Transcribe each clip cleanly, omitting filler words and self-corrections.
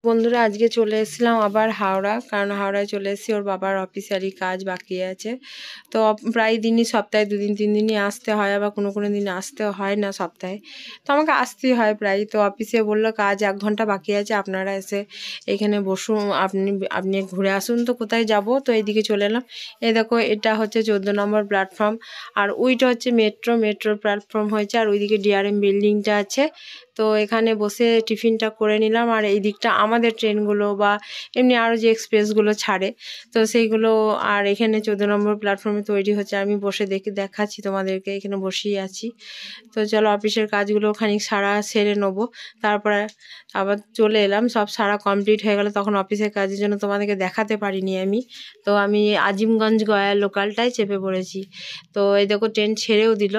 বন্ধুরা আজকে চলে এসেছিলাম আবার হাওড়া, কারণ হাওড়ায় চলে এসেছি, ওর বাবার অফিসিয়ালি কাজ বাকি আছে। তো প্রায় দিনই সপ্তাহে 2 দিন 3 দিনই আসতে হয়, আবার কোনো কোনো দিন আসতে হয় না সপ্তাহে। তো আমাকে আসতেই হয় প্রায়। তো অফিসে বললো কাজ 1 ঘন্টা বাকি আছে, আপনারা এসে এখানে বসুন, আপনি ঘুরে আসুন। তো কোথায় যাব, তো এইদিকে চলে এলাম। এই দেখো, এটা হচ্ছে 14 নম্বর প্ল্যাটফর্ম, আর ওইটা হচ্ছে মেট্রোর প্ল্যাটফর্ম হয়েছে, আর ওইদিকে ডিআরএম বিল্ডিংটা আছে। তো এখানে বসে টিফিনটা করে নিলাম। আর এই দিকটা আমাদের ট্রেনগুলো বা এমনি আরও যে এক্সপ্রেসগুলো ছাড়ে, তো সেইগুলো। আর এখানে 14 নম্বর প্ল্যাটফর্মে তৈরি হচ্ছে, আমি বসে দেখাচ্ছি তোমাদেরকে, এখানে বসেই আছি। তো চলো অফিসের কাজগুলো খানিক সেরে নেবো, তারপরে আবার চলে এলাম। সব সারা কমপ্লিট হয়ে গেল, তখন অফিসের কাজের জন্য তোমাদেরকে দেখাতে পারিনি আমি। তো আমি আজিমগঞ্জ গয়া লোকালটায় চেপে পড়েছি। তো এই দেখো ট্রেন ছেড়েও দিল,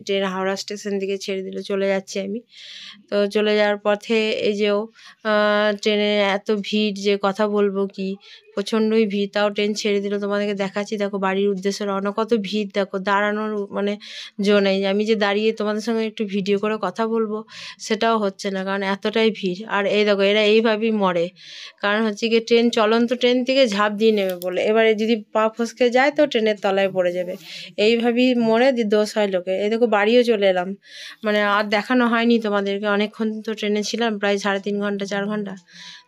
ট্রেন হাওড়া স্টেশন থেকে ছেড়ে দিল, চলে যাচ্ছি আমি। তো চলে যাওয়ার পথে এই যে ট্রেনে এত ভিড় যে কথা বলবো কি, প্রচণ্ডই ভিড়। তাও ট্রেন ছেড়ে দিল, তোমাদেরকে দেখাচ্ছি। দেখো বাড়ির উদ্দেশ্যে রওনা, কত ভিড় দেখো, দাঁড়ানোর মানে জো নেই। আমি যে দাঁড়িয়ে তোমাদের সঙ্গে একটু ভিডিও করে কথা বলবো সেটাও হচ্ছে না, কারণ এতটাই ভিড়। আর এই দেখো এরা এইভাবেই মরে, কারণ হচ্ছে কি চলন্ত ট্রেন থেকে ঝাঁপ দিয়ে নেবে বলে, এবারে যদি পা ফসকে যায় তো ট্রেনের তলায় পড়ে যাবে। এইভাবেই মরে দোষ হয় লোকে। এই দেখো বাড়িও চলে এলাম, মানে আর দেখানো হয়নি তোমাদেরকে, অনেকক্ষণ তো ট্রেনে ছিলাম, প্রায় 3.5 ঘন্টা 4 ঘন্টা।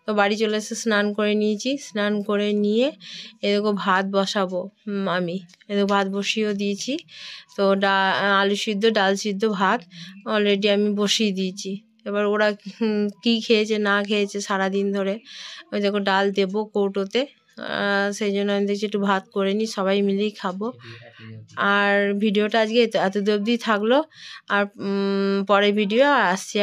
তো বাড়ি চলে এসে স্নান করে নিয়েছি, স্নান করে নিয়ে এদিকে ভাত বসাবো। আমি এদিকে ভাত বসিয়েও দিয়েছি। তো আলু সিদ্ধ, ডাল সিদ্ধ, ভাত অলরেডি আমি বসিয়ে দিয়েছি। এবার ওরা কী খেয়েছে না খেয়েছে সারাদিন ধরে, ওই দেখো ডাল দেবো কৌটোতে, সেই জন্য আমি দেখছি একটু ভাত করে নিই, সবাই মিলেই খাবো। আর ভিডিওটা আজকে এত অবধি থাকলো, আর পরে ভিডিও আসছে।